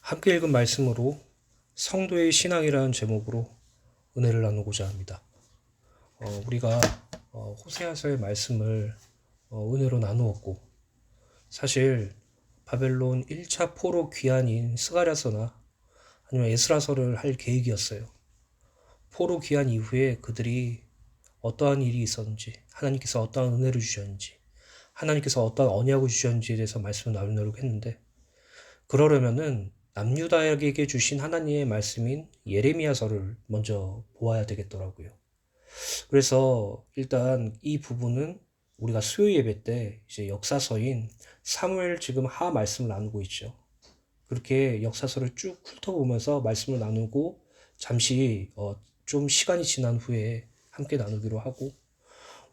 함께 읽은 말씀으로 성도의 신앙이라는 제목으로 은혜를 나누고자 합니다. 우리가 호세아서의 말씀을 은혜로 나누었고, 사실 바벨론 1차 포로 귀환인 스가랴서나 아니면 에스라서를 할 계획이었어요. 포로 귀환 이후에 그들이 어떠한 일이 있었는지, 하나님께서 어떠한 은혜를 주셨는지, 하나님께서 어떠한 언약을 주셨는지에 대해서 말씀을 나누려고 했는데, 그러려면은 남유다에게 주신 하나님의 말씀인 예레미야서를 먼저 보아야 되겠더라고요. 그래서 일단 이 부분은 우리가 수요 예배 때 이제 역사서인 사무엘 지금 하 말씀을 나누고 있죠. 그렇게 역사서를 쭉 훑어보면서 말씀을 나누고 잠시 좀 시간이 지난 후에 함께 나누기로 하고,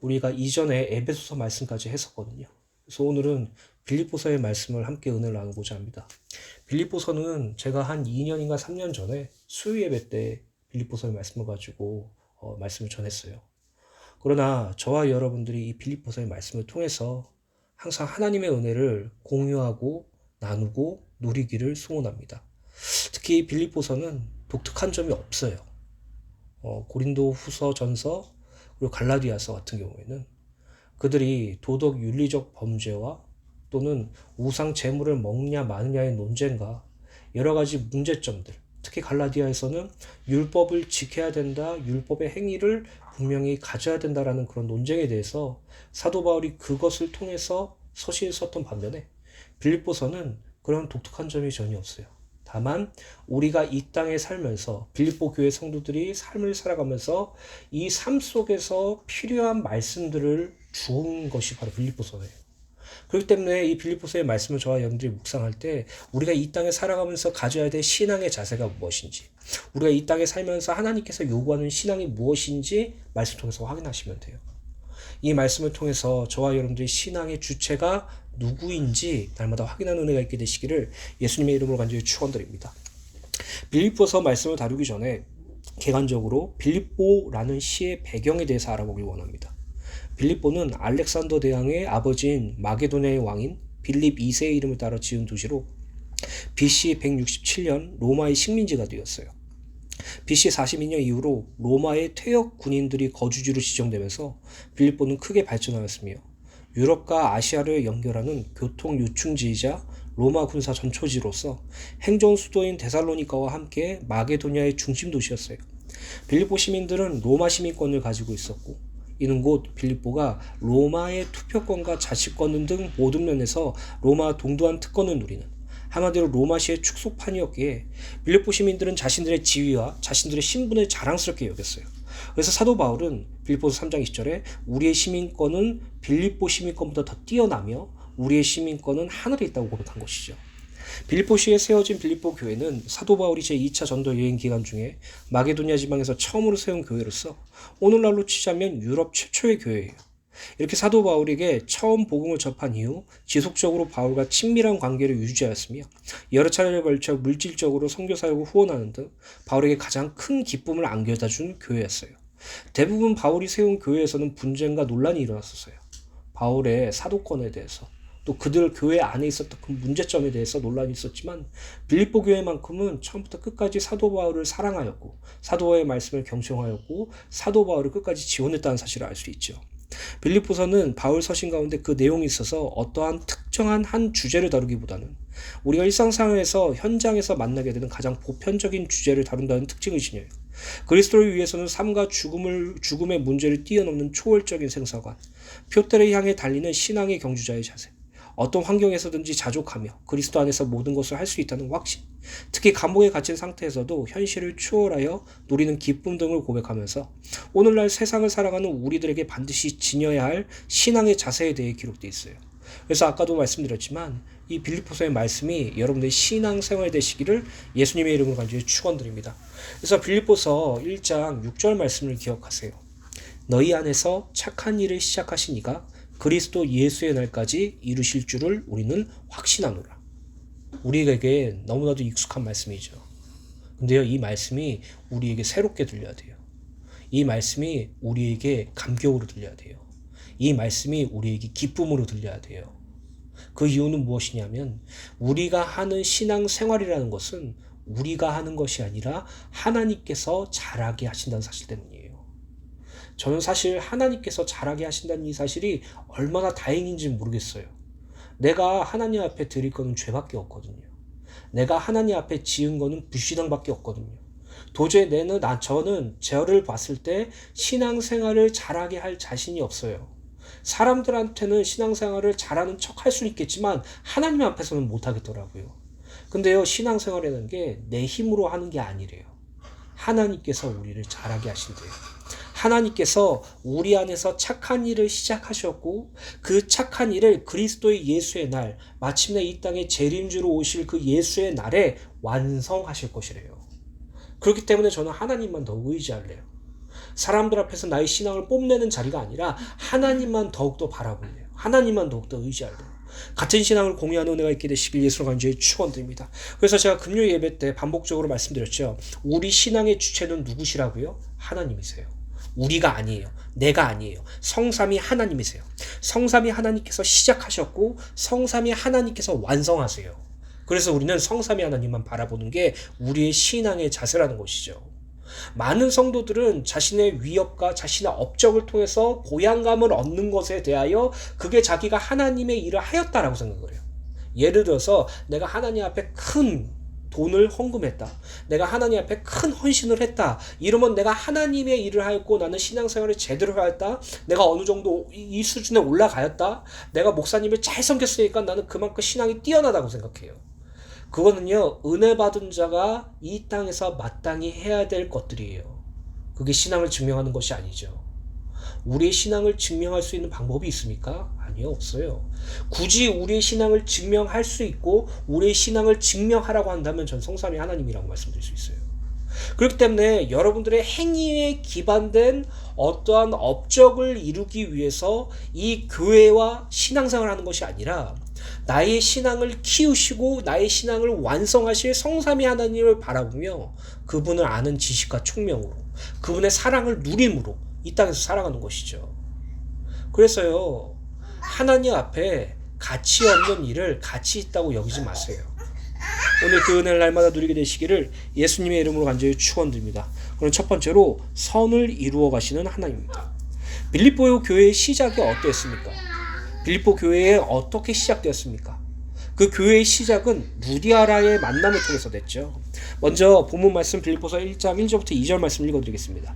우리가 이전에 에베소서 말씀까지 했었거든요. 그래서 오늘은 빌립보서의 말씀을 함께 은혜를 나누고자 합니다. 빌립보서는 제가 한 2년인가 3년 전에 수요 예배 때 빌립보서의 말씀을 가지고 말씀을 전했어요. 그러나 저와 여러분들이 이 빌립보서의 말씀을 통해서 항상 하나님의 은혜를 공유하고 나누고 누리기를 소원합니다. 특히 빌립보서는 독특한 점이 없어요. 고린도 후서 전서 그리고 갈라디아서 같은 경우에는 그들이 도덕 윤리적 범죄와 또는 우상 제물을 먹냐 마느냐의 논쟁과 여러 가지 문제점들, 특히 갈라디아에서는 율법을 지켜야 된다, 율법의 행위를 분명히 가져야 된다라는 그런 논쟁에 대해서 사도 바울이 그것을 통해서 서신을 썼던 반면에 빌립보서는 그런 독특한 점이 전혀 없어요. 다만 우리가 이 땅에 살면서 빌립보 교회 성도들이 삶을 살아가면서 이 삶 속에서 필요한 말씀들을 주은 것이 바로 빌립보서예요. 그렇기 때문에 이 빌립보서의 말씀을 저와 여러분들이 묵상할 때 우리가 이 땅에 살아가면서 가져야 될 신앙의 자세가 무엇인지, 우리가 이 땅에 살면서 하나님께서 요구하는 신앙이 무엇인지 말씀 통해서 확인하시면 돼요. 이 말씀을 통해서 저와 여러분들의 신앙의 주체가 누구인지 날마다 확인하는 은혜가 있게 되시기를 예수님의 이름으로 간절히 축원드립니다. 빌립보서 말씀을 다루기 전에 개관적으로 빌립보라는 시의 배경에 대해서 알아보길 원합니다. 빌립보는 알렉산더 대왕의 아버지인 마게도냐의 왕인 빌립 2세의 이름을 따라 지은 도시로 BC 167년 로마의 식민지가 되었어요. BC 42년 이후로 로마의 퇴역 군인들이 거주지로 지정되면서 빌립보는 크게 발전하였으며 유럽과 아시아를 연결하는 교통 요충지이자 로마 군사 전초지로서 행정 수도인 데살로니카와 함께 마게도냐의 중심 도시였어요. 빌립보 시민들은 로마 시민권을 가지고 있었고, 이는 곧 빌립보가 로마의 투표권과 자치권 등 모든 면에서 로마 동등한 특권을 누리는 한마디로 로마시의 축소판이었기에 빌립보 시민들은 자신들의 지위와 자신들의 신분을 자랑스럽게 여겼어요. 그래서 사도 바울은 빌립보서 3장 20절에 우리의 시민권은 빌립보 시민권보다 더 뛰어나며 우리의 시민권은 하늘에 있다고 고백한 것이죠. 빌립보시에 세워진 빌립보 교회는 사도 바울이 제2차 전도 여행 기간 중에 마게도냐 지방에서 처음으로 세운 교회로서 오늘날로 치자면 유럽 최초의 교회예요. 이렇게 사도 바울에게 처음 복음을 접한 이후 지속적으로 바울과 친밀한 관계를 유지하였으며 여러 차례에 걸쳐 물질적으로 선교 사역을 후원하는 등 바울에게 가장 큰 기쁨을 안겨다 준 교회였어요. 대부분 바울이 세운 교회에서는 분쟁과 논란이 일어났었어요. 바울의 사도권에 대해서, 또 그들 교회 안에 있었던 그 문제점에 대해서 논란이 있었지만 빌립보 교회만큼은 처음부터 끝까지 사도 바울을 사랑하였고 사도 바울의 말씀을 경청하였고 사도 바울을 끝까지 지원했다는 사실을 알 수 있죠. 빌립보서는 바울 서신 가운데 그 내용이 있어서 어떠한 특정한 한 주제를 다루기보다는 우리가 일상생활에서 현장에서 만나게 되는 가장 보편적인 주제를 다룬다는 특징을 지녀요. 그리스도를 위해서는 삶과 죽음의 문제를 뛰어넘는 초월적인 생사관, 표대를 향해 달리는 신앙의 경주자의 자세, 어떤 환경에서든지 자족하며 그리스도 안에서 모든 것을 할 수 있다는 확신, 특히 감옥에 갇힌 상태에서도 현실을 추월하여 누리는 기쁨 등을 고백하면서 오늘날 세상을 살아가는 우리들에게 반드시 지녀야 할 신앙의 자세에 대해 기록되어 있어요. 그래서 아까도 말씀드렸지만 이 빌립보서의 말씀이 여러분들의 신앙생활 되시기를 예수님의 이름으로 간절히 축원드립니다. 그래서 빌립보서 1장 6절 말씀을 기억하세요. 너희 안에서 착한 일을 시작하신 이가 그리스도 예수의 날까지 이루실 줄을 우리는 확신하노라. 우리에게 너무나도 익숙한 말씀이죠. 근데요, 이 말씀이 우리에게 새롭게 들려야 돼요. 이 말씀이 우리에게 감격으로 들려야 돼요. 이 말씀이 우리에게 기쁨으로 들려야 돼요. 그 이유는 무엇이냐면 우리가 하는 신앙생활이라는 것은 우리가 하는 것이 아니라 하나님께서 잘하게 하신다는 사실 때문이에요. 저는 사실 하나님께서 잘하게 하신다는 이 사실이 얼마나 다행인지 모르겠어요. 내가 하나님 앞에 드릴 거는 죄밖에 없거든요. 내가 하나님 앞에 지은 거는 불신앙밖에 없거든요. 도저히 저는 저를 봤을 때 신앙생활을 잘하게 할 자신이 없어요. 사람들한테는 신앙생활을 잘하는 척 할 수는 있겠지만 하나님 앞에서는 못하겠더라고요. 근데요, 신앙생활이라는 게 내 힘으로 하는 게 아니래요. 하나님께서 우리를 잘하게 하신대요. 하나님께서 우리 안에서 착한 일을 시작하셨고 그 착한 일을 그리스도의 예수의 날, 마침내 이 땅에 재림주로 오실 그 예수의 날에 완성하실 것이래요. 그렇기 때문에 저는 하나님만 더 의지할래요. 사람들 앞에서 나의 신앙을 뽐내는 자리가 아니라 하나님만 더욱더 바라볼래요. 하나님만 더욱더 의지할래요. 같은 신앙을 공유하는 은혜가 있게 되시길 예수로 간절히 축원드립니다. 그래서 제가 금요 예배 때 반복적으로 말씀드렸죠. 우리 신앙의 주체는 누구시라고요? 하나님이세요. 우리가 아니에요. 내가 아니에요. 성삼위 하나님이세요. 성삼위 하나님께서 시작하셨고 성삼위 하나님께서 완성하세요. 그래서 우리는 성삼위 하나님만 바라보는 게 우리의 신앙의 자세라는 것이죠. 많은 성도들은 자신의 위협과 자신의 업적을 통해서 보양감을 얻는 것에 대하여 그게 자기가 하나님의 일을 하였다라고 생각을 해요. 예를 들어서 내가 하나님 앞에 큰 돈을 헌금했다. 내가 하나님 앞에 큰 헌신을 했다. 이러면 내가 하나님의 일을 하였고 나는 신앙생활을 제대로 하였다. 내가 어느 정도 이 수준에 올라가였다. 내가 목사님을 잘 섬겼으니까 나는 그만큼 신앙이 뛰어나다고 생각해요. 그거는요, 은혜 받은 자가 이 땅에서 마땅히 해야 될 것들이에요. 그게 신앙을 증명하는 것이 아니죠. 우리의 신앙을 증명할 수 있는 방법이 있습니까? 아니요, 없어요. 굳이 우리의 신앙을 증명할 수 있고 우리의 신앙을 증명하라고 한다면 전 성삼위 하나님이라고 말씀드릴 수 있어요. 그렇기 때문에 여러분들의 행위에 기반된 어떠한 업적을 이루기 위해서 이 교회와 신앙생활을 하는 것이 아니라 나의 신앙을 키우시고 나의 신앙을 완성하실 성삼위 하나님을 바라보며 그분을 아는 지식과 총명으로 그분의 사랑을 누림으로 이 땅에서 살아가는 것이죠. 그래서요, 하나님 앞에 가치 없는 일을 가치 있다고 여기지 마세요. 오늘 그 은혜를 날마다 누리게 되시기를 예수님의 이름으로 간절히 축원드립니다. 그럼 첫 번째로 선을 이루어 가시는 하나님입니다. 빌립보 교회의 시작이 어땠습니까? 빌립보 교회에 어떻게 시작되었습니까? 그 교회의 시작은 루디아라의 만남을 통해서 됐죠. 먼저 본문 말씀 빌립보서 1장 1절부터 2절 말씀 읽어드리겠습니다.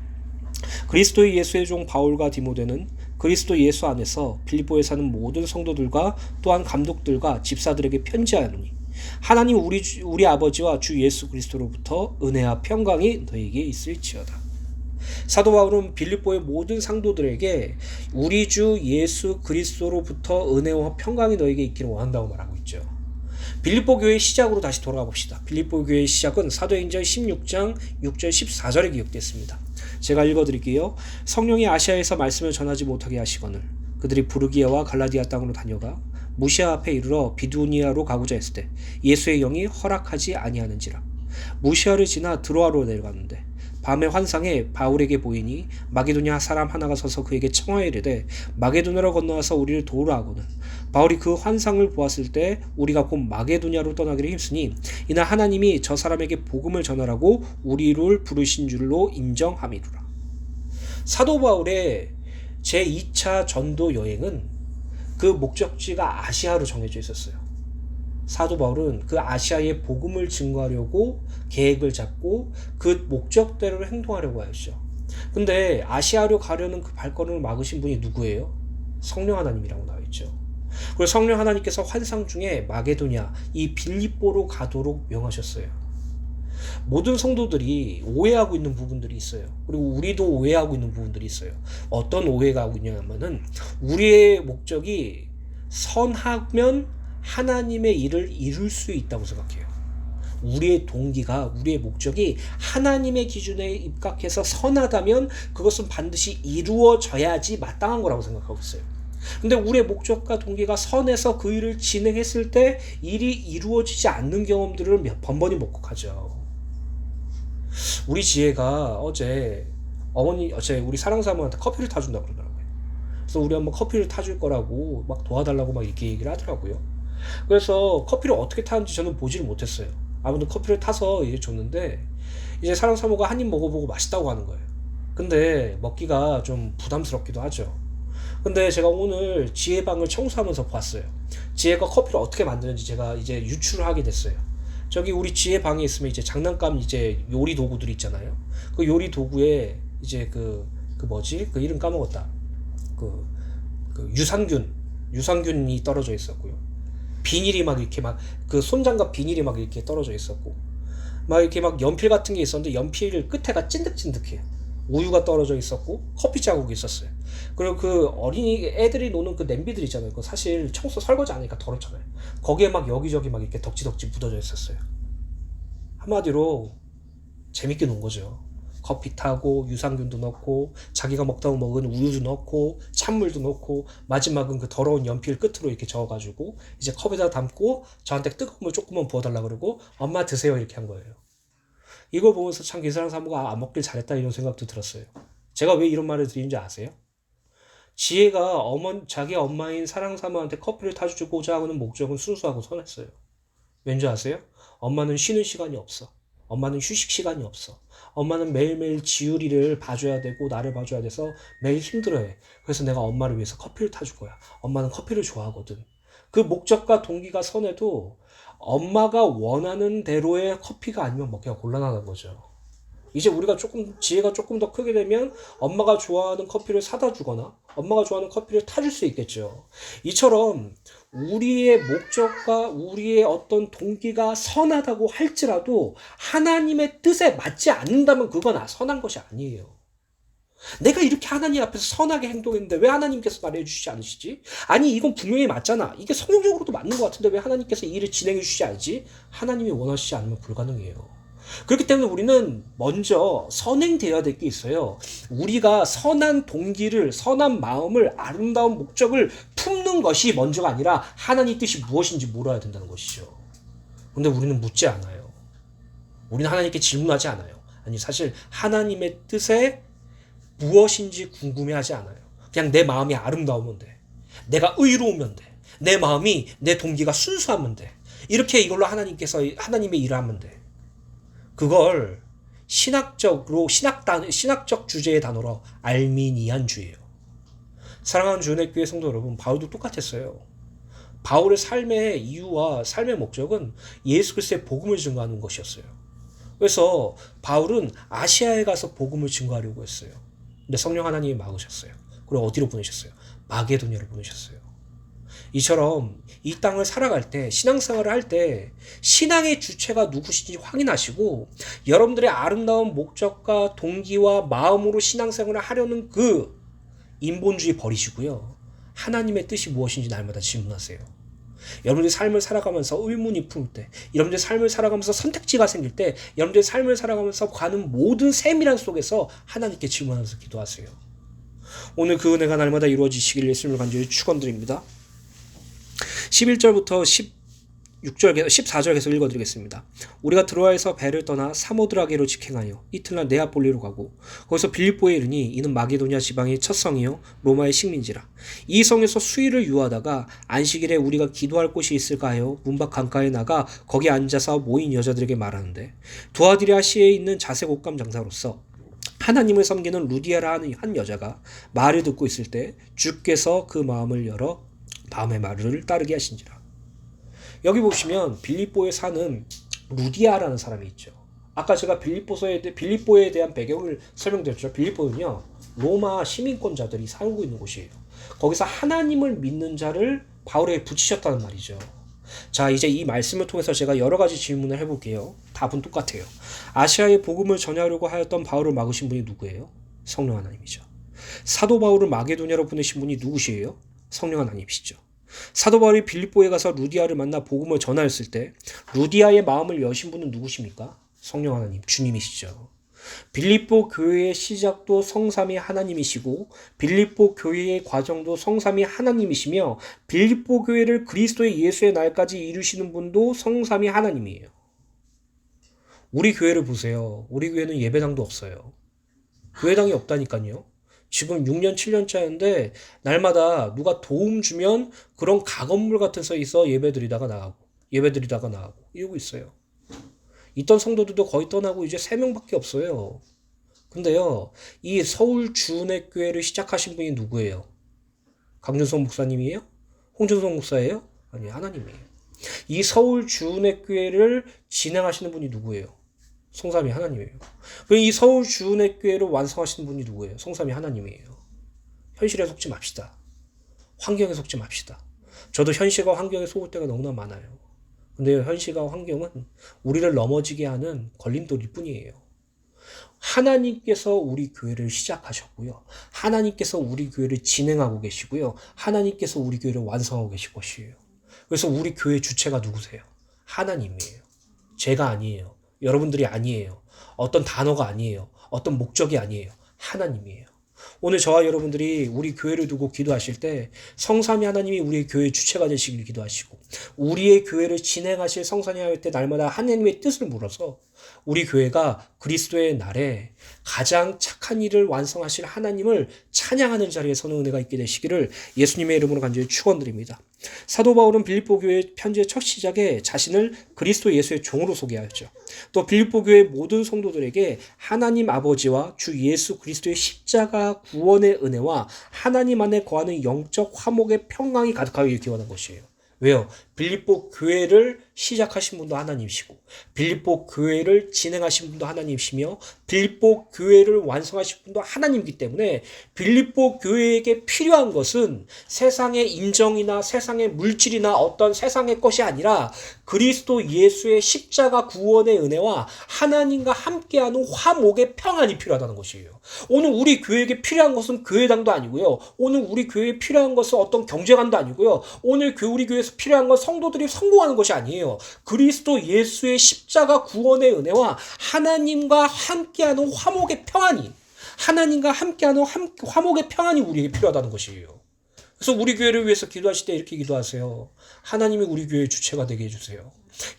그리스도 예수의 종 바울과 디모데는 그리스도 예수 안에서 빌립보에 사는 모든 성도들과 또한 감독들과 집사들에게 편지하노니 하나님 우리 아버지와 주 예수 그리스도로부터 은혜와 평강이 너희에게 있을지어다. 사도 바울은 빌립보의 모든 상도들에게 우리 주 예수 그리스도로부터 은혜와 평강이 너에게 있기를 원한다고 말하고 있죠. 빌립보 교회의 시작으로 다시 돌아가 봅시다. 빌립보 교회의 시작은 사도행전 16장 6절 14절에 기록됐습니다. 제가 읽어드릴게요. 성령이 아시아에서 말씀을 전하지 못하게 하시거늘 그들이 부르기아와 갈라디아 땅으로 다녀가 무시아 앞에 이르러 비두니아로 가고자 했을 때 예수의 영이 허락하지 아니하는지라. 무시아를 지나 드로아로 내려갔는데 밤의 환상에 바울에게 보이니 마게도냐 사람 하나가 서서 그에게 청하여 이르되 마게도냐로 건너와서 우리를 도우라 하거늘 바울이 그 환상을 보았을 때 우리가 곧 마게도냐로 떠나기를 힘쓰니 이날 하나님이 저 사람에게 복음을 전하라고 우리를 부르신 줄로 인정함이루라. 사도 바울의 제2차 전도 여행은 그 목적지가 아시아로 정해져 있었어요. 사도 바울은 그 아시아에 복음을 증거하려고 계획을 잡고 그 목적대로 행동하려고 하였죠. 근데 아시아로 가려는 그 발걸음을 막으신 분이 누구예요? 성령 하나님이라고 나와 있죠. 그리고 성령 하나님께서 환상 중에 마게도냐, 이 빌립보로 가도록 명하셨어요. 모든 성도들이 오해하고 있는 부분들이 있어요. 그리고 우리도 오해하고 있는 부분들이 있어요. 어떤 오해가 하고 있냐면은 우리의 목적이 선하면 하나님의 일을 이룰 수 있다고 생각해요. 우리의 동기가, 우리의 목적이 하나님의 기준에 입각해서 선하다면 그것은 반드시 이루어져야지 마땅한 거라고 생각하고 있어요. 근데 우리의 목적과 동기가 선해서 그 일을 진행했을 때 일이 이루어지지 않는 경험들을 번번이 목격하죠. 우리 지혜가 어제 우리 사랑사모한테 커피를 타준다고 그러더라고요. 그래서 우리 한번 커피를 타줄 거라고 막 도와달라고 막 이렇게 얘기를 하더라고요. 그래서 커피를 어떻게 타는지 저는 보지를 못했어요. 아무튼 커피를 타서 이제 줬는데 이제 사랑 사모가 한 입 먹어보고 맛있다고 하는 거예요. 근데 먹기가 좀 부담스럽기도 하죠. 근데 제가 오늘 지혜 방을 청소하면서 봤어요. 지혜가 커피를 어떻게 만드는지 제가 이제 유출을 하게 됐어요. 저기 우리 지혜 방에 있으면 이제 장난감 이제 요리 도구들 있잖아요. 그 요리 도구에 이제 그 뭐지? 그 이름 까먹었다. 그, 그 유산균이 떨어져 있었고요. 비닐이 막 이렇게 막 그 손장갑 비닐이 막 이렇게 떨어져 있었고 막 이렇게 막 연필 같은 게 있었는데 연필 끝에가 찐득찐득해요. 우유가 떨어져 있었고 커피 자국이 있었어요. 그리고 그 어린이 애들이 노는 그 냄비들 있잖아요. 그 사실 청소 설거지 안 하니까 더럽잖아요. 거기에 막 여기저기 막 이렇게 덕지덕지 묻어져 있었어요. 한마디로 재밌게 논 거죠. 커피 타고 유산균도 넣고 자기가 먹다가 먹은 우유도 넣고 찬물도 넣고 마지막은 그 더러운 연필 끝으로 이렇게 저어가지고 이제 컵에다 담고 저한테 뜨거운 물 조금만 부어달라 그러고 엄마 드세요 이렇게 한 거예요. 이걸 보면서 참 기사랑 사모가 안 먹길 잘했다 이런 생각도 들었어요. 제가 왜 이런 말을 드리는지 아세요? 지혜가 자기 엄마인 사랑 사모한테 커피를 타주고자 하는 목적은 순수하고 선했어요. 왠지 아세요? 엄마는 쉬는 시간이 없어. 엄마는 휴식 시간이 없어. 엄마는 매일매일 지우리를 봐줘야 되고 나를 봐줘야 돼서 매일 힘들어해. 그래서 내가 엄마를 위해서 커피를 타줄 거야. 엄마는 커피를 좋아하거든. 그 목적과 동기가 선해도 엄마가 원하는 대로의 커피가 아니면 먹기가 곤란하다는 거죠. 이제 우리가 지혜가 조금 더 크게 되면 엄마가 좋아하는 커피를 사다 주거나 엄마가 좋아하는 커피를 타줄 수 있겠죠. 이처럼 우리의 목적과 우리의 어떤 동기가 선하다고 할지라도 하나님의 뜻에 맞지 않는다면 그건 선한 것이 아니에요. 내가 이렇게 하나님 앞에서 선하게 행동했는데 왜 하나님께서 나를 해주시지 않으시지? 아니 이건 분명히 맞잖아. 이게 성경적으로도 맞는 것 같은데 왜 하나님께서 이 일을 진행해 주시지 않지? 하나님이 원하시지 않으면 불가능해요. 그렇기 때문에 우리는 먼저 선행되어야 될 게 있어요. 우리가 선한 동기를, 선한 마음을, 아름다운 목적을 품는 것이 먼저가 아니라 하나님 뜻이 무엇인지 물어야 된다는 것이죠. 근데 우리는 묻지 않아요. 우리는 하나님께 질문하지 않아요. 아니 사실 하나님의 뜻에 무엇인지 궁금해하지 않아요. 그냥 내 마음이 아름다우면 돼. 내가 의로우면 돼. 내 마음이 내 동기가 순수하면 돼. 이렇게 이걸로 하나님의 일을 하면 돼. 그걸 신학적 주제의 단어로 알미니안주의예요. 사랑하는 주은혜교회 성도 여러분, 바울도 똑같았어요. 바울의 삶의 이유와 삶의 목적은 예수 그리스도의 복음을 증거하는 것이었어요. 그래서 바울은 아시아에 가서 복음을 증거하려고 했어요. 근데 성령 하나님이 막으셨어요. 그리고 어디로 보내셨어요? 마게도냐로 보내셨어요. 이처럼 이 땅을 살아갈 때, 신앙생활을 할 때 신앙의 주체가 누구신지 확인하시고 여러분들의 아름다운 목적과 동기와 마음으로 신앙생활을 하려는 그 인본주의 버리시고요. 하나님의 뜻이 무엇인지 날마다 질문하세요. 여러분들의 삶을 살아가면서 의문이 품을 때, 여러분들의 삶을 살아가면서 선택지가 생길 때, 여러분들의 삶을 살아가면서 가는 모든 세밀한 속에서 하나님께 질문하면서 기도하세요. 오늘 그 은혜가 날마다 이루어지시길 예수님을 간절히 축원드립니다. 11절부터 14절 계속 읽어드리겠습니다. 우리가 드로아에서 배를 떠나 사모드라게로 직행하여 이튿날 네아폴리로 가고 거기서 빌립보에 이르니 이는 마게도냐 지방의 첫 성이요 로마의 식민지라. 이 성에서 수일을 유하다가 안식일에 우리가 기도할 곳이 있을까 하여 문밖 강가에 나가 거기 앉아서 모인 여자들에게 말하는데 두아디라 시에 있는 자색 옷감 장사로서 하나님을 섬기는 루디아라 하는 한 여자가 말을 듣고 있을 때 주께서 그 마음을 열어 마음의 말을 따르게 하신지라. 여기 보시면 빌립보에 사는 루디아라는 사람이 있죠. 아까 제가 빌립보에 대한 배경을 설명드렸죠. 빌립보는요, 로마 시민권자들이 살고 있는 곳이에요. 거기서 하나님을 믿는 자를 바울에게 붙이셨다는 말이죠. 자, 이제 이 말씀을 통해서 제가 여러 가지 질문을 해볼게요. 답은 똑같아요. 아시아에 복음을 전하려고 하였던 바울을 막으신 분이 누구예요? 성령 하나님이죠. 사도 바울을 마게도냐로 보내신 분이 누구시에요? 성령 하나님이시죠. 사도 바울이 빌립보에 가서 루디아를 만나 복음을 전하였을 때 루디아의 마음을 여신 분은 누구십니까? 성령 하나님, 주님이시죠. 빌립보 교회의 시작도 성삼위 하나님이시고 빌립보 교회의 과정도 성삼위 하나님이시며 빌립보 교회를 그리스도의 예수의 날까지 이루시는 분도 성삼위 하나님이에요. 우리 교회를 보세요. 우리 교회는 예배당도 없어요. 교회당이 없다니까요. 지금 6년, 7년째인데 날마다 누가 도움 주면 그런 가건물 같은 서 있어 예배드리다가 나가고 이러고 있어요. 있던 성도들도 거의 떠나고 이제 3명밖에 없어요. 근데요, 이 서울 주은혜교회를 시작하신 분이 누구예요? 강준성 목사님이에요? 홍준성 목사예요? 아니, 하나님이에요. 이 서울 주은혜교회를 진행하시는 분이 누구예요? 성삼위 하나님이에요. 그럼 이 서울 주은혜교회를 완성하시는 분이 누구예요? 성삼위 하나님이에요. 현실에 속지 맙시다. 환경에 속지 맙시다. 저도 현실과 환경에 속을 때가 너무나 많아요. 근데 현실과 환경은 우리를 넘어지게 하는 걸림돌일 뿐이에요. 하나님께서 우리 교회를 시작하셨고요. 하나님께서 우리 교회를 진행하고 계시고요. 하나님께서 우리 교회를 완성하고 계실 것이에요. 그래서 우리 교회 주체가 누구세요? 하나님이에요. 제가 아니에요. 여러분들이 아니에요. 어떤 단어가 아니에요. 어떤 목적이 아니에요. 하나님이에요. 오늘 저와 여러분들이 우리 교회를 두고 기도하실 때 성삼위 하나님이 우리의 교회의 주체가 되시길 기도하시고 우리의 교회를 진행하실 성삼위 하나님 때 날마다 하나님의 뜻을 물어서 우리 교회가 그리스도의 날에 가장 착한 일을 완성하실 하나님을 찬양하는 자리에 서는 은혜가 있게 되시기를 예수님의 이름으로 간절히 축원드립니다. 사도 바울은 빌립보 교회 편지의 첫 시작에 자신을 그리스도 예수의 종으로 소개하였죠. 또 빌립보 교회 모든 성도들에게 하나님 아버지와 주 예수 그리스도의 십자가 구원의 은혜와 하나님 안에 거하는 영적 화목의 평강이 가득하길 기원한 것이에요. 왜요? 빌립보 교회를 시작하신 분도 하나님이시고 빌립보 교회를 진행하신 분도 하나님이시며 빌립보 교회를 완성하신 분도 하나님이기 때문에 빌립보 교회에게 필요한 것은 세상의 인정이나 세상의 물질이나 어떤 세상의 것이 아니라 그리스도 예수의 십자가 구원의 은혜와 하나님과 함께하는 화목의 평안이 필요하다는 것이에요. 오늘 우리 교회에게 필요한 것은 교회당도 아니고요. 오늘 우리 교회에 필요한 것은 어떤 경제관도 아니고요. 오늘 우리 교회에서 필요한 건 성도들이 성공하는 것이 아니에요. 그리스도 예수의 십자가 구원의 은혜와 하나님과 함께하는 화목의 평안이 하나님과 함께하는 화목의 평안이 우리에게 필요하다는 것이에요. 그래서 우리 교회를 위해서 기도하실 때 이렇게 기도하세요. 하나님이 우리 교회의 주체가 되게 해주세요.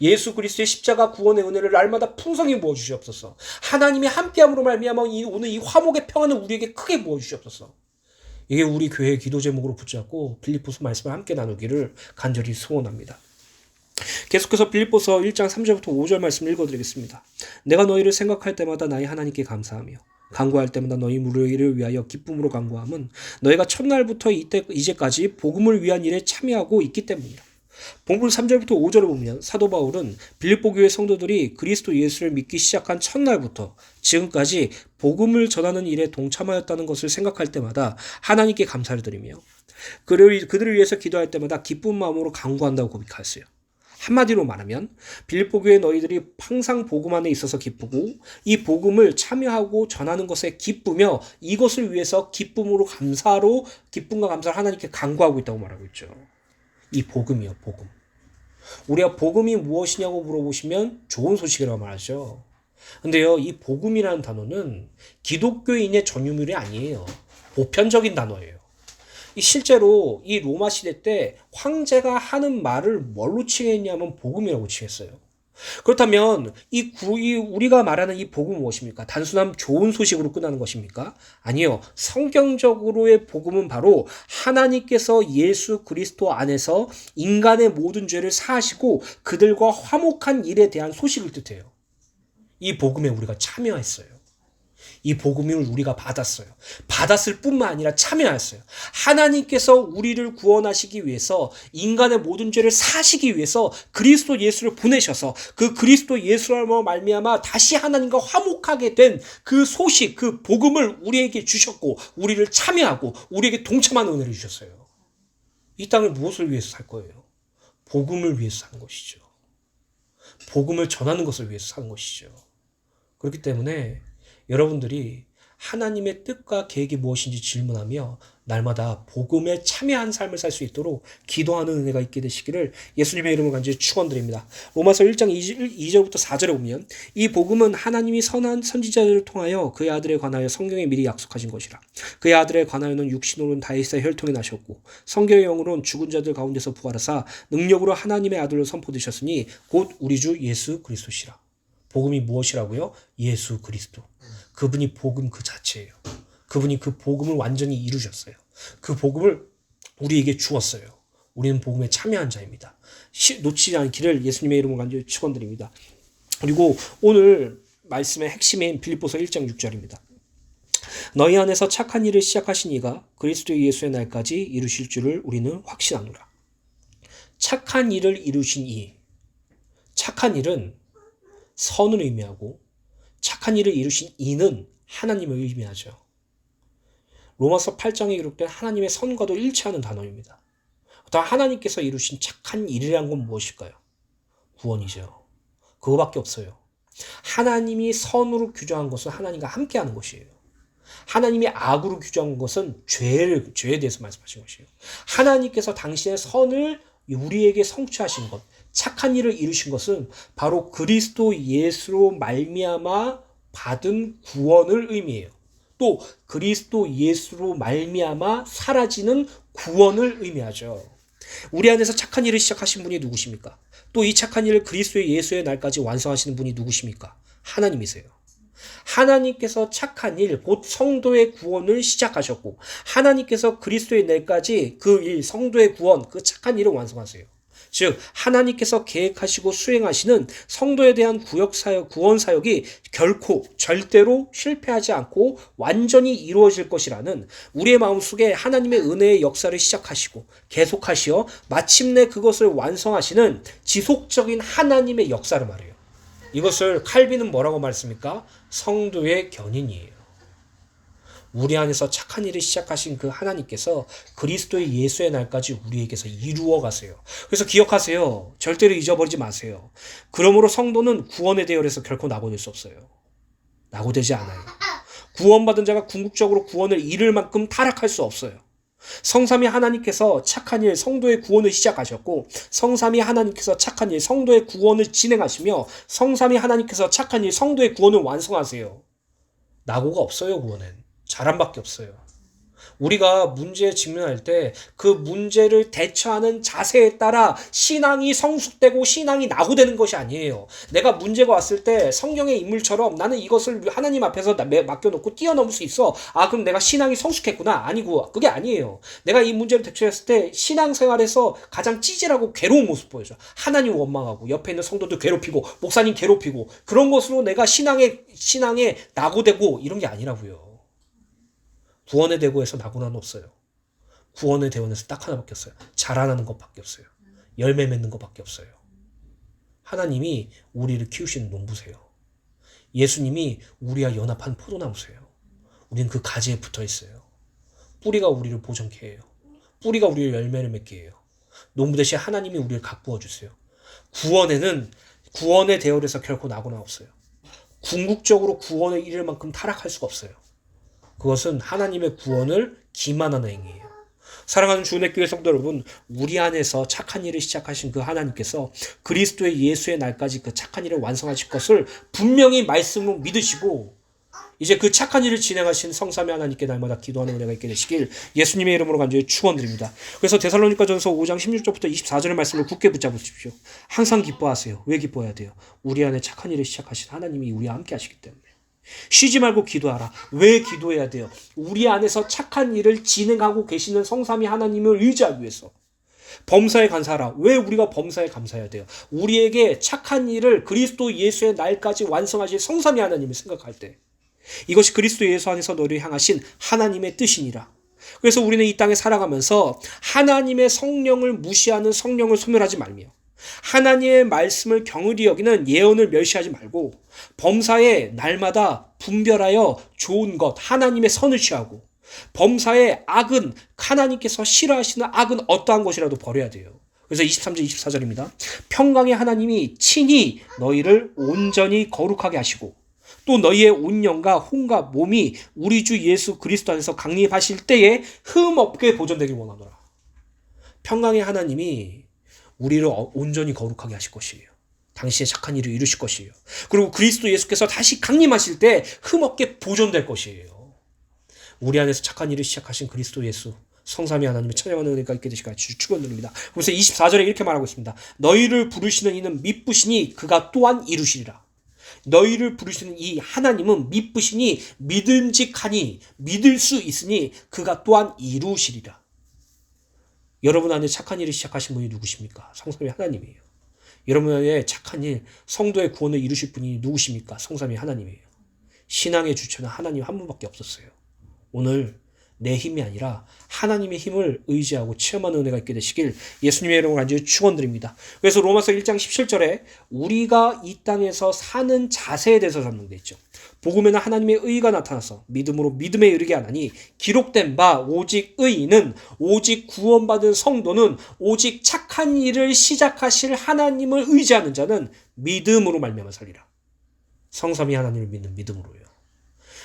예수 그리스도의 십자가 구원의 은혜를 날마다 풍성히 부어주시옵소서. 하나님이 함께함으로 말미암아 오늘 이 화목의 평안을 우리에게 크게 부어주시옵소서. 이게 우리 교회의 기도 제목으로 붙잡고 빌립보서 말씀을 함께 나누기를 간절히 소원합니다. 계속해서 빌립보서 1장 3절부터 5절 말씀 읽어드리겠습니다. 내가 너희를 생각할 때마다 나의 하나님께 감사하며 간구할 때마다 너희 무료일을 위하여 기쁨으로 간구함은 너희가 첫날부터 이제까지 복음을 위한 일에 참여하고 있기 때문이라. 본문 3절부터 5절을 보면 사도 바울은 빌립보 교회 성도들이 그리스도 예수를 믿기 시작한 첫날부터 지금까지 복음을 전하는 일에 동참하였다는 것을 생각할 때마다 하나님께 감사를 드리며 그들을 위해서 기도할 때마다 기쁜 마음으로 간구한다고 고백하였어요. 한마디로 말하면 빌립보 교회 너희들이 항상 복음 안에 있어서 기쁘고 이 복음을 참여하고 전하는 것에 기쁘며 이것을 위해서 기쁨과 감사를 하나님께 간구하고 있다고 말하고 있죠. 이 복음이요, 복음. 우리가 복음이 무엇이냐고 물어보시면 좋은 소식이라고 말하죠. 근데요, 이 복음이라는 단어는 기독교인의 전유물이 아니에요. 보편적인 단어예요. 실제로 이 로마 시대 때 황제가 하는 말을 뭘로 칭했냐면 복음이라고 칭했어요. 그렇다면 우리가 말하는 이 복음은 무엇입니까? 단순한 좋은 소식으로 끝나는 것입니까? 아니요. 성경적으로의 복음은 바로 하나님께서 예수 그리스도 안에서 인간의 모든 죄를 사하시고 그들과 화목한 일에 대한 소식을 뜻해요. 이 복음에 우리가 참여했어요. 이 복음을 우리가 받았어요. 받았을 뿐만 아니라 참여했어요. 하나님께서 우리를 구원하시기 위해서 인간의 모든 죄를 사시기 위해서 그리스도 예수를 보내셔서 그 그리스도 예수로 말미암아 다시 하나님과 화목하게 된 그 소식, 그 복음을 우리에게 주셨고 우리를 참여하고 우리에게 동참하는 은혜를 주셨어요. 이 땅을 무엇을 위해서 살 거예요? 복음을 위해서 사는 것이죠. 복음을 전하는 것을 위해서 사는 것이죠. 그렇기 때문에 여러분들이 하나님의 뜻과 계획이 무엇인지 질문하며 날마다 복음에 참여한 삶을 살 수 있도록 기도하는 은혜가 있게 되시기를 예수님의 이름으로 간절히 축원드립니다. 로마서 1장 2절부터 4절에 보면 이 복음은 하나님이 선한 선지자들을 통하여 그의 아들에 관하여 성경에 미리 약속하신 것이라. 그의 아들에 관하여는 육신으로는 다윗의 혈통이 나셨고 성경의 영으로는 죽은 자들 가운데서 부활하사 능력으로 하나님의 아들로 선포되셨으니 곧 우리 주 예수 그리스도시라. 복음이 무엇이라고요? 예수 그리스도. 그분이 복음 그 자체예요. 그분이 그 복음을 완전히 이루셨어요. 그 복음을 우리에게 주었어요. 우리는 복음에 참여한 자입니다. 놓치지 않기를 예수님의 이름으로 간절히 축원드립니다. 그리고 오늘 말씀의 핵심인 빌립보서 1장 6절입니다. 너희 안에서 착한 일을 시작하신 이가 그리스도 예수의 날까지 이루실 줄을 우리는 확신하노라. 착한 일을 이루신 이. 착한 일은 선을 의미하고 착한 일을 이루신 이는 하나님을 의미하죠. 로마서 8장에 기록된 하나님의 선과도 일치하는 단어입니다. 다 하나님께서 이루신 착한 일이란 건 무엇일까요? 구원이죠. 그거밖에 없어요. 하나님이 선으로 규정한 것은 하나님과 함께하는 것이에요. 하나님이 악으로 규정한 것은 죄에 대해서 말씀하신 것이에요. 하나님께서 당신의 선을 우리에게 성취하신 것, 착한 일을 이루신 것은 바로 그리스도 예수로 말미암아 받은 구원을 의미해요. 또 그리스도 예수로 말미암아 사라지는 구원을 의미하죠. 우리 안에서 착한 일을 시작하신 분이 누구십니까? 또 이 착한 일을 그리스도의 예수의 날까지 완성하시는 분이 누구십니까? 하나님이세요. 하나님께서 착한 일, 곧 성도의 구원을 시작하셨고 하나님께서 그리스도의 날까지 그 일, 성도의 구원, 그 착한 일을 완성하세요. 즉 하나님께서 계획하시고 수행하시는 성도에 대한 구원 사역이 결코 절대로 실패하지 않고 완전히 이루어질 것이라는 우리의 마음속에 하나님의 은혜의 역사를 시작하시고 계속하시어 마침내 그것을 완성하시는 지속적인 하나님의 역사를 말해요. 이것을 칼빈은 뭐라고 말했습니까? 성도의 견인이에요. 우리 안에서 착한 일을 시작하신 그 하나님께서 그리스도의 예수의 날까지 우리에게서 이루어 가세요. 그래서 기억하세요. 절대로 잊어버리지 마세요. 그러므로 성도는 구원의 대열에서 결코 낙오될 수 없어요. 낙오되지 않아요. 구원받은 자가 궁극적으로 구원을 이룰 만큼 타락할 수 없어요. 성삼위 하나님께서 착한 일, 성도의 구원을 시작하셨고 성삼위 하나님께서 착한 일, 성도의 구원을 진행하시며 성삼위 하나님께서 착한 일, 성도의 구원을 완성하세요. 낙오가 없어요. 구원엔. 자랑밖에 없어요. 우리가 문제에 직면할 때 그 문제를 대처하는 자세에 따라 신앙이 성숙되고 신앙이 낙오되는 것이 아니에요. 내가 문제가 왔을 때 성경의 인물처럼 나는 이것을 하나님 앞에서 맡겨놓고 뛰어넘을 수 있어. 그럼 내가 신앙이 성숙했구나. 아니고 그게 아니에요. 내가 이 문제를 대처했을 때 신앙생활에서 가장 찌질하고 괴로운 모습 보여줘. 하나님 원망하고 옆에 있는 성도들 괴롭히고 목사님 괴롭히고 그런 것으로 내가 신앙에 낙오되고 이런 게 아니라고요. 구원의 대고에서 낙오는 없어요. 구원의 대원에서 딱 하나밖에 없어요. 자라나는 것밖에 없어요. 열매 맺는 것밖에 없어요. 하나님이 우리를 키우시는 농부세요. 예수님이 우리와 연합한 포도나무세요. 우리는 그 가지에 붙어 있어요. 뿌리가 우리를 보존케 해요. 뿌리가 우리를 열매를 맺게 해요. 농부 대신 하나님이 우리를 가꾸어 주세요. 구원의 대열에서 결코 낙오는 없어요. 궁극적으로 구원을 이룰 만큼 타락할 수가 없어요. 그것은 하나님의 구원을 기만하는 행위예요. 사랑하는 주의 교회 성도 여러분, 우리 안에서 착한 일을 시작하신 그 하나님께서 그리스도의 예수의 날까지 그 착한 일을 완성하실 것을 분명히 말씀으로 믿으시고 이제 그 착한 일을 진행하신 성삼위 하나님께 날마다 기도하는 은혜가 있게 되시길 예수님의 이름으로 간절히 축원드립니다. 그래서 데살로니가전서 5장 16절부터 24절의 말씀을 굳게 붙잡으십시오. 항상 기뻐하세요. 왜 기뻐해야 돼요? 우리 안에 착한 일을 시작하신 하나님이 우리와 함께 하시기 때문에. 쉬지 말고 기도하라. 왜 기도해야 돼요? 우리 안에서 착한 일을 진행하고 계시는 성삼위 하나님을 의지하기 위해서. 범사에 감사하라. 왜 우리가 범사에 감사해야 돼요? 우리에게 착한 일을 그리스도 예수의 날까지 완성하실 성삼위 하나님을 생각할 때 이것이 그리스도 예수 안에서 너를 향하신 하나님의 뜻이니라. 그래서 우리는 이 땅에 살아가면서 하나님의 성령을 무시하는 성령을 소멸하지 말며 하나님의 말씀을 경휼히 여기는 예언을 멸시하지 말고 범사에 날마다 분별하여 좋은 것 하나님의 선을 취하고 범사의 악은 하나님께서 싫어하시는 악은 어떠한 것이라도 버려야 돼요. 그래서 23절 24절입니다. 평강의 하나님이 친히 너희를 온전히 거룩하게 하시고 또 너희의 온 영과 혼과 몸이 우리 주 예수 그리스도 안에서 강림하실 때에 흠없게 보존되길 원하노라. 평강의 하나님이 우리를 온전히 거룩하게 하실 것이에요. 당신의 착한 일을 이루실 것이에요. 그리고 그리스도 예수께서 다시 강림하실 때 흠없게 보존될 것이에요. 우리 안에서 착한 일을 시작하신 그리스도 예수 성삼위 하나님의 찬양하는 은혜가 있게 되시길 축원드립니다. 그래서 24절에 이렇게 말하고 있습니다. 너희를 부르시는 이는 미쁘시니 그가 또한 이루시리라. 너희를 부르시는 이 하나님은 미쁘시니 믿음직하니 믿을 수 있으니 그가 또한 이루시리라. 여러분 안에 착한 일을 시작하신 분이 누구십니까? 성삼위 하나님이에요. 여러분 안에 착한 일, 성도의 구원을 이루실 분이 누구십니까? 성삼위 하나님이에요. 신앙의 주체는 하나님 한 분밖에 없었어요. 오늘 내 힘이 아니라 하나님의 힘을 의지하고 체험하는 은혜가 있게 되시길 예수님의 이름으로 간절히 축원드립니다. 그래서 로마서 1장 17절에 우리가 이 땅에서 사는 자세에 대해서 설명되어 있죠. 복음에는 하나님의 의가 나타나서 믿음으로 믿음에 이르게 하나니 기록된 바 오직 의인은 오직 구원받은 성도는 오직 착한 일을 시작하실 하나님을 의지하는 자는 믿음으로 말미암아 살리라. 성삼위 하나님을 믿는 믿음으로요.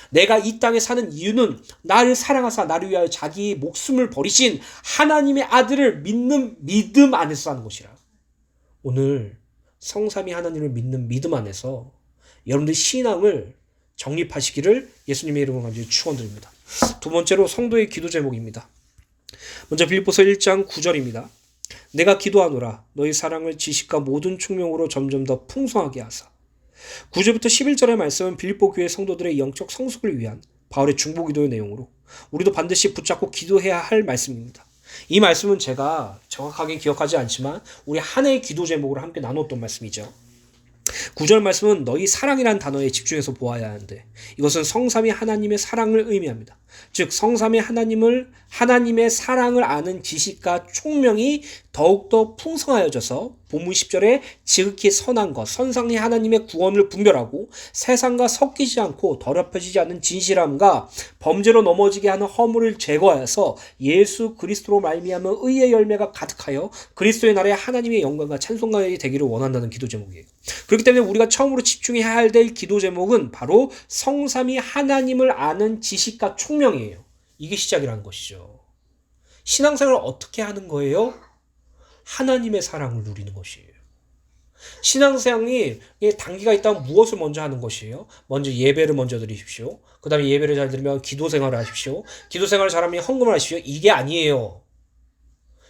내가 이 땅에 사는 이유는 나를 사랑하사 나를 위하여 자기 목숨을 버리신 하나님의 아들을 믿는 믿음 안에서 사는 것이라. 오늘 성삼위 하나님을 믿는 믿음 안에서 여러분들 신앙을 정립하시기를 예수님의 이름으로 간절히 축원드립니다. 두 번째로 성도의 기도 제목입니다. 먼저 빌립보서 1장 9절입니다. 내가 기도하노라 너희 사랑을 지식과 모든 총명으로 점점 더 풍성하게 하사. 9절부터 11절의 말씀은 빌립보 교회 성도들의 영적 성숙을 위한 바울의 중보 기도의 내용으로 우리도 반드시 붙잡고 기도해야 할 말씀입니다. 이 말씀은 제가 정확하게 기억하지 않지만 우리 한 해의 기도 제목으로 함께 나눴던 말씀이죠. 9절 말씀은 너희 사랑이라는 단어에 집중해서 보아야 하는데 이것은 성삼위 하나님의 사랑을 의미합니다. 즉 성삼위 하나님의 사랑을 아는 지식과 총명이 더욱더 풍성하여져서 본문 10절에 지극히 선한 것 선상의 하나님의 구원을 분별하고 세상과 섞이지 않고 더럽혀지지 않는 진실함과 범죄로 넘어지게 하는 허물을 제거하여서 예수 그리스도로 말미암은 의의 열매가 가득하여 그리스도의 나라에 하나님의 영광과 찬송가 되기를 원한다는 기도 제목이에요. 그렇기 때문에 우리가 처음으로 집중해야 될 기도 제목은 바로 성삼위 하나님을 아는 지식과 총명이에요. 이게 시작이라는 것이죠. 신앙생활을 어떻게 하는 거예요? 하나님의 사랑을 누리는 것이에요. 신앙생활이 단계가 있다면 무엇을 먼저 하는 것이에요? 먼저 예배를 먼저 드리십시오. 그 다음에 예배를 잘 드리면 기도생활을 하십시오. 기도생활을 잘하면 헌금을 하십시오. 이게 아니에요.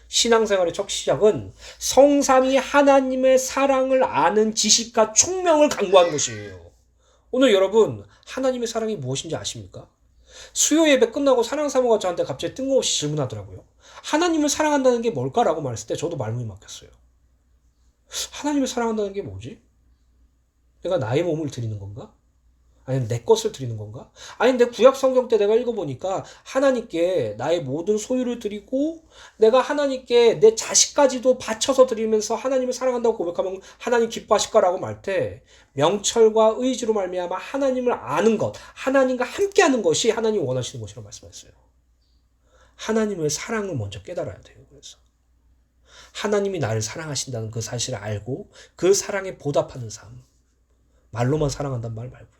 신앙생활의 첫 시작은 성삼위 하나님의 사랑을 아는 지식과 총명을 강구하는 것이에요. 오늘 여러분 하나님의 사랑이 무엇인지 아십니까? 수요 예배 끝나고 사랑 사모가 저한테 갑자기 뜬금없이 질문하더라고요. 하나님을 사랑한다는 게 뭘까라고 말했을 때 저도 말문이 막혔어요. 하나님을 사랑한다는 게 뭐지? 내가 나의 몸을 드리는 건가? 아니면 내 것을 드리는 건가? 아니 근데 구약 성경 때 내가 읽어보니까 하나님께 나의 모든 소유를 드리고 내가 하나님께 내 자식까지도 바쳐서 드리면서 하나님을 사랑한다고 고백하면 하나님 기뻐하실까라고 말 때 명철과 의지로 말미암아 하나님을 아는 것, 하나님과 함께하는 것이 하나님이 원하시는 것이라고 말씀하셨어요. 하나님의 사랑을 먼저 깨달아야 돼요. 그래서 하나님이 나를 사랑하신다는 그 사실을 알고 그 사랑에 보답하는 삶. 말로만 사랑한다는 말 말고요.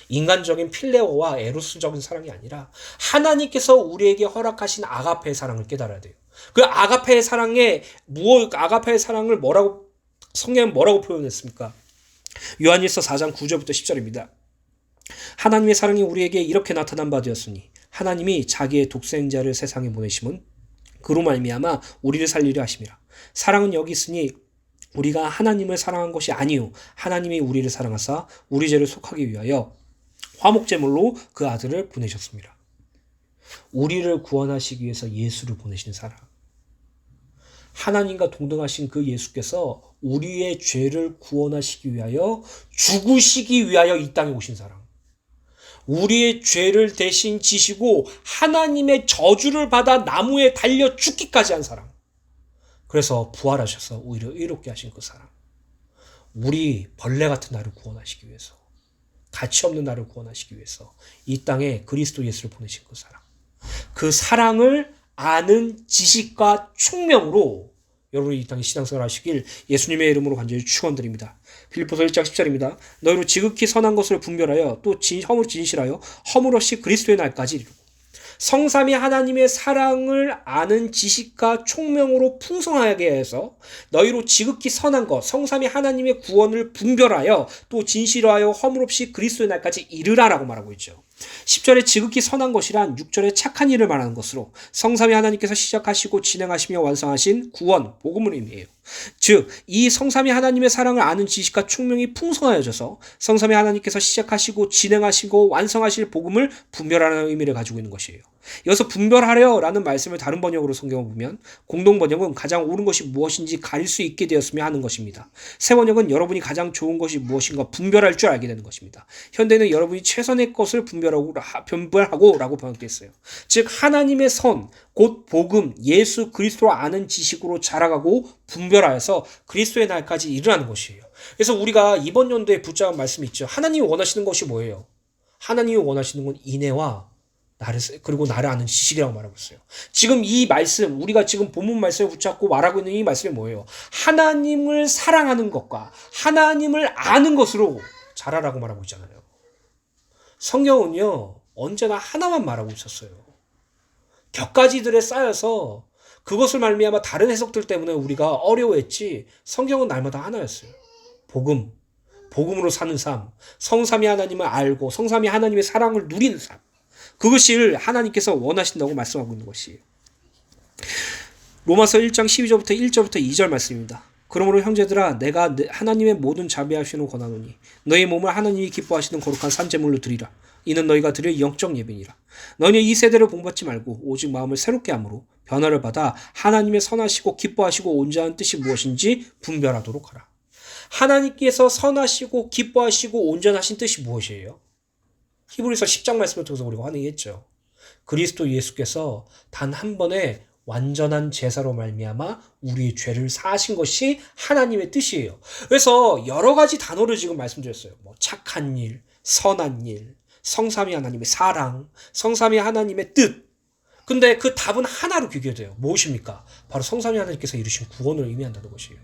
인간적인 필레오와 에로스적인 사랑이 아니라 하나님께서 우리에게 허락하신 아가페의 사랑을 깨달아야 돼요. 그 아가페의 사랑을 성경은 뭐라고 표현했습니까? 요한일서 4장 9절부터 10절입니다. 하나님의 사랑이 우리에게 이렇게 나타난 바 되었으니 하나님이 자기의 독생자를 세상에 보내심은 그로 말미암아 우리를 살리려 하심이라. 사랑은 여기 있으니 우리가 하나님을 사랑한 것이 아니요 하나님이 우리를 사랑하사 우리 죄를 속하기 위하여 화목제물로 그 아들을 보내셨습니다. 우리를 구원하시기 위해서 예수를 보내신 사랑. 하나님과 동등하신 그 예수께서 우리의 죄를 구원하시기 위하여 죽으시기 위하여 이 땅에 오신 사랑. 우리의 죄를 대신 지시고 하나님의 저주를 받아 나무에 달려 죽기까지 한 사랑. 그래서 부활하셔서 오히려 의롭게 하신 그 사랑. 우리 벌레 같은 나를 구원하시기 위해서 가치 없는 나를 구원하시기 위해서 이 땅에 그리스도 예수를 보내신 그 사랑. 그 사랑을 아는 지식과 총명으로 여러분이 이 땅에 신앙생활 하시길 예수님의 이름으로 간절히 축원드립니다. 빌립보서 1장 10절입니다. 너희로 지극히 선한 것을 분별하여 또 허물 진실하여 허물 없이 그리스도의 날까지 이르고 성삼위 하나님의 사랑을 아는 지식과 총명으로 풍성하게 해서 너희로 지극히 선한 것 성삼위 하나님의 구원을 분별하여 또 진실하여 허물 없이 그리스도의 날까지 이르라라고 말하고 있죠. 10절에 지극히 선한 것이란 6절에 착한 일을 말하는 것으로 성삼위 하나님께서 시작하시고 진행하시며 완성하신 구원, 복음을 의미해요. 즉, 이 성삼위 하나님의 사랑을 아는 지식과 총명이 풍성하여져서 성삼위 하나님께서 시작하시고 진행하시고 완성하실 복음을 분별하라는 의미를 가지고 있는 것이에요. 여기서 분별하려라는 말씀을 다른 번역으로 성경을 보면 공동 번역은 가장 옳은 것이 무엇인지 가릴 수 있게 되었으면 하는 것입니다. 새 번역은 여러분이 가장 좋은 것이 무엇인가 분별할 줄 알게 되는 것입니다. 현대는 여러분이 최선의 것을 분별하고라고 번역되어 있어요. 즉 하나님의 선, 곧 복음, 예수 그리스도를 아는 지식으로 자라가고 분별하여서 그리스도의 날까지 일어나는 것이에요. 그래서 우리가 이번 연도에 붙잡은 말씀이 있죠. 하나님이 원하시는 것이 뭐예요? 하나님이 원하시는 건 인애와 그리고 나를 아는 지식이라고 말하고 있어요. 지금 이 말씀, 우리가 지금 본문 말씀을 붙잡고 말하고 있는 이 말씀이 뭐예요? 하나님을 사랑하는 것과 하나님을 아는 것으로 자라라고 말하고 있잖아요. 성경은요, 언제나 하나만 말하고 있었어요. 격가지들에 쌓여서 그것을 말미암아 다른 해석들 때문에 우리가 어려워했지, 성경은 날마다 하나였어요. 복음으로 사는 삶, 성삼위 하나님을 알고 성삼위 하나님의 사랑을 누리는 삶, 그것을 하나님께서 원하신다고 말씀하고 있는 것이에요. 로마서 1장 12절부터 1절부터 2절 말씀입니다. 그러므로 형제들아, 내가 하나님의 모든 자비하시는 권하노니 너희 몸을 하나님이 기뻐하시는 거룩한 산제물로 드리라. 이는 너희가 드릴 영적 예배니라. 너희 이 세대를 본받지 말고 오직 마음을 새롭게 함으로 변화를 받아 하나님의 선하시고 기뻐하시고 온전한 뜻이 무엇인지 분별하도록 하라. 하나님께서 선하시고 기뻐하시고 온전하신 뜻이 무엇이에요? 히브리서 10장 말씀을 통해서 우리가 확인했죠. 그리스도 예수께서 단 한 번의 완전한 제사로 말미암아 우리의 죄를 사하신 것이 하나님의 뜻이에요. 그래서 여러 가지 단어를 지금 말씀드렸어요. 착한 일, 선한 일, 성삼위 하나님의 사랑, 성삼위 하나님의 뜻. 근데 그 답은 하나로 귀결돼요. 무엇입니까? 바로 성삼위 하나님께서 이루신 구원을 의미한다는 것이에요.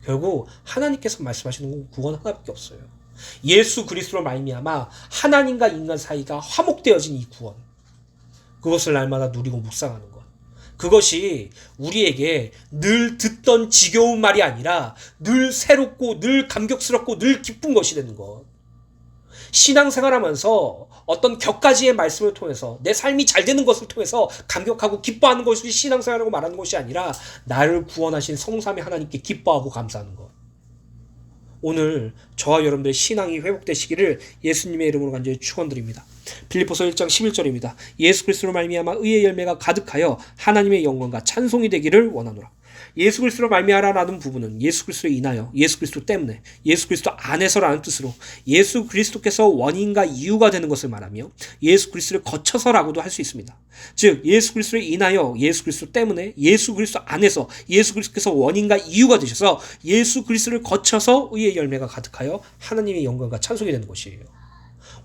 결국 하나님께서 말씀하시는 건 구원 하나밖에 없어요. 예수 그리스도로 말미암아 하나님과 인간 사이가 화목되어진 이 구원, 그것을 날마다 누리고 묵상하는 것, 그것이 우리에게 늘 듣던 지겨운 말이 아니라 늘 새롭고 늘 감격스럽고 늘 기쁜 것이 되는 것. 신앙생활하면서 어떤 격가지의 말씀을 통해서 내 삶이 잘 되는 것을 통해서 감격하고 기뻐하는 것이 신앙생활이라고 말하는 것이 아니라 나를 구원하신 성삼위 하나님께 기뻐하고 감사하는 것. 오늘 저와 여러분들의 신앙이 회복되시기를 예수님의 이름으로 간절히 축원드립니다. 빌립보서 1장 11절입니다. 예수 그리스도로 말미암아 의의 열매가 가득하여 하나님의 영광과 찬송이 되기를 원하노라. 예수 그리스도로 말미암아라는 부분은 예수 그리스도에 인하여, 예수 그리스도 때문에, 예수 그리스도 안에서라는 뜻으로 예수 그리스도께서 원인과 이유가 되는 것을 말하며 예수 그리스도를 거쳐서라고도 할 수 있습니다. 즉 예수 그리스도에 인하여, 예수 그리스도 때문에, 예수 그리스도 안에서 예수 그리스도께서 원인과 이유가 되셔서 예수 그리스도를 거쳐서 의의 열매가 가득하여 하나님의 영광과 찬송이 되는 것이에요.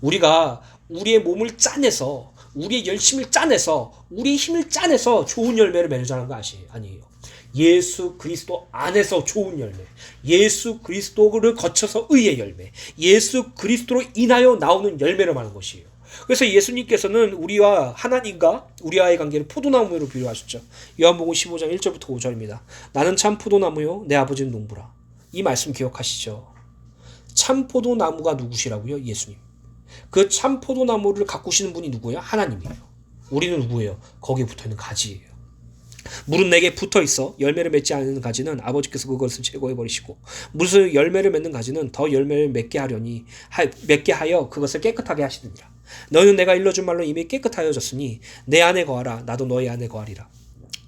우리가 우리의 몸을 짜내서, 우리의 열심을 짜내서, 우리의 힘을 짜내서 좋은 열매를 맺으자는 거 아니에요. 예수 그리스도 안에서 좋은 열매, 예수 그리스도를 거쳐서 의의 열매, 예수 그리스도로 인하여 나오는 열매를 말하는 것이에요. 그래서 예수님께서는 우리와 하나님과 우리와의 관계를 포도나무로 비유하셨죠. 요한복음 15장 1절부터 5절입니다. 나는 참 포도나무요 내 아버지는 농부라. 이 말씀 기억하시죠? 참 포도나무가 누구시라고요? 예수님. 그 참 포도나무를 가꾸시는 분이 누구예요? 하나님이에요. 우리는 누구예요? 거기에 붙어있는 가지예요. 물은 내게 붙어있어 열매를 맺지 않는 가지는 아버지께서 그것을 제거해버리시고 무슨 열매를 맺는 가지는 더 열매를 맺게 하여 그것을 깨끗하게 하시느니라. 너희는 내가 일러준 말로 이미 깨끗하여졌으니 내 안에 거하라. 나도 너희 안에 거하리라.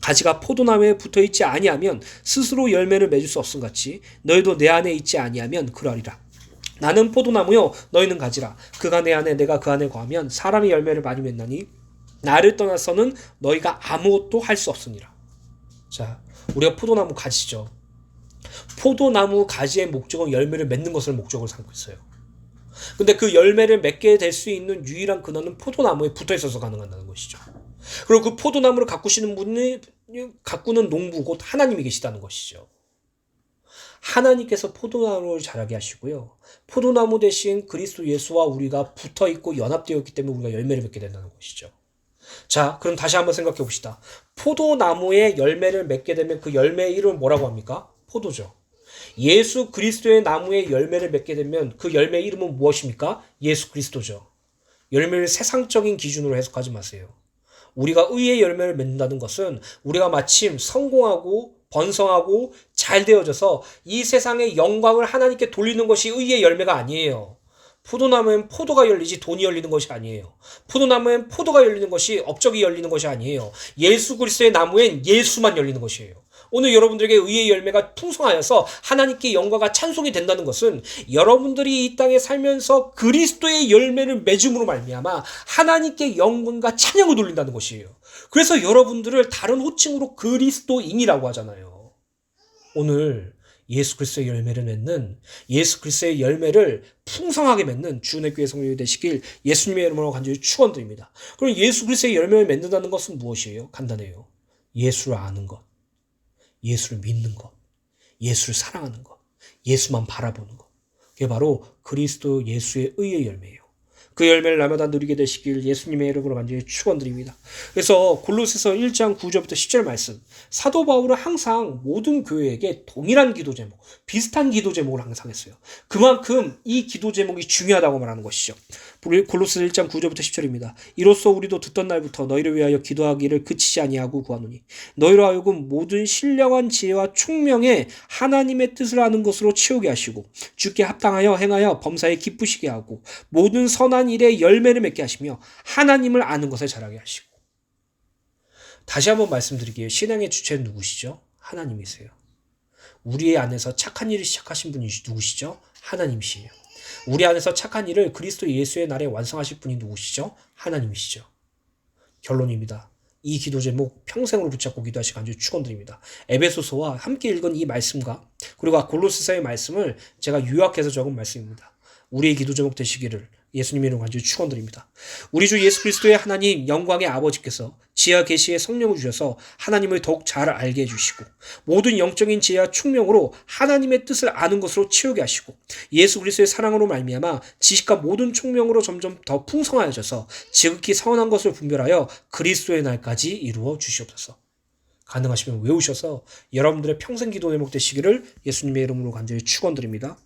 가지가 포도나무에 붙어있지 아니하면 스스로 열매를 맺을 수 없음같이 너희도 내 안에 있지 아니하면 그러하리라. 나는 포도나무요 너희는 가지라. 그가 내 안에 내가 그 안에 거하면 사람이 열매를 많이 맺나니 나를 떠나서는 너희가 아무것도 할 수 없으니라. 자, 우리가 포도나무 가지죠. 포도나무 가지의 목적은 열매를 맺는 것을 목적으로 삼고 있어요. 근데 그 열매를 맺게 될 수 있는 유일한 근원은 포도나무에 붙어 있어서 가능하다는 것이죠. 그리고 그 포도나무를 가꾸시는 분이 가꾸는 농부 곧 하나님이 계시다는 것이죠. 하나님께서 포도나무를 자라게 하시고요. 포도나무 대신 그리스도 예수와 우리가 붙어 있고 연합되어 있기 때문에 우리가 열매를 맺게 된다는 것이죠. 자, 그럼 다시 한번 생각해 봅시다. 포도나무에 열매를 맺게 되면 그 열매의 이름은 뭐라고 합니까? 포도죠. 예수 그리스도의 나무에 열매를 맺게 되면 그 열매의 이름은 무엇입니까? 예수 그리스도죠. 열매를 세상적인 기준으로 해석하지 마세요. 우리가 의의 열매를 맺는다는 것은 우리가 마침 성공하고 번성하고 잘 되어져서 이 세상의 영광을 하나님께 돌리는 것이 의의 열매가 아니에요. 포도나무엔 포도가 열리지 돈이 열리는 것이 아니에요. 포도나무엔 포도가 열리는 것이 업적이 열리는 것이 아니에요. 예수 그리스도의 나무엔 예수만 열리는 것이에요. 오늘 여러분들에게 의의 열매가 풍성하여서 하나님께 영광과 찬송이 된다는 것은 여러분들이 이 땅에 살면서 그리스도의 열매를 맺음으로 말미암아 하나님께 영광과 찬양을 돌린다는 것이에요. 그래서 여러분들을 다른 호칭으로 그리스도인이라고 하잖아요. 오늘 예수 그리스도의 열매를 맺는, 예수 그리스도의 열매를 풍성하게 맺는 주은혜 교회 성도님이 되시길 예수님의 이름으로 간절히 축원드립니다. 그럼 예수 그리스도의 열매를 맺는다는 것은 무엇이에요? 간단해요. 예수를 아는 것. 예수를 믿는 것, 예수를 사랑하는 것, 예수만 바라보는 것. 그게 바로 그리스도 예수의 의의 열매예요. 그 열매를 날마다 누리게 되시길 예수님의 이름으로 간절히 축원드립니다. 그래서 골로새서 1장 9절부터 10절 말씀, 사도 바울은 항상 모든 교회에게 동일한 기도 제목, 비슷한 기도 제목을 항상 했어요. 그만큼 이 기도 제목이 중요하다고 말하는 것이죠. 골로새서 1장 9절부터 10절입니다. 이로써 우리도 듣던 날부터 너희를 위하여 기도하기를 그치지 아니하고 구하노니 너희로 하여금 모든 신령한 지혜와 총명에 하나님의 뜻을 아는 것으로 채우게 하시고 주께 합당하여 행하여 범사에 기쁘시게 하고 모든 선한 일에 열매를 맺게 하시며 하나님을 아는 것에 자라게 하시고. 다시 한번 말씀드리기에 신앙의 주체는 누구시죠? 하나님이세요. 우리 안에서 착한 일을 시작하신 분이 누구시죠? 하나님이시에요. 우리 안에서 착한 일을 그리스도 예수의 날에 완성하실 분이 누구시죠? 하나님이시죠. 결론입니다. 이 기도 제목 평생으로 붙잡고 기도하시 간절히 축원드립니다. 에베소서와 함께 읽은 이 말씀과 그리고 골로새서의 말씀을 제가 요약해서 적은 말씀입니다. 우리의 기도 제목 되시기를 예수님의 이름으로 간절히 축원드립니다. 우리 주 예수 그리스도의 하나님 영광의 아버지께서 지혜와 계시의 성령을 주셔서 하나님을 더욱 잘 알게 해주시고 모든 영적인 지혜와 총명으로 하나님의 뜻을 아는 것으로 채우게 하시고 예수 그리스도의 사랑으로 말미암아 지식과 모든 총명으로 점점 더 풍성하여져서 지극히 선한 것을 분별하여 그리스도의 날까지 이루어 주시옵소서. 가능하시면 외우셔서 여러분들의 평생 기도 제목 되시기를 예수님의 이름으로 간절히 축원드립니다.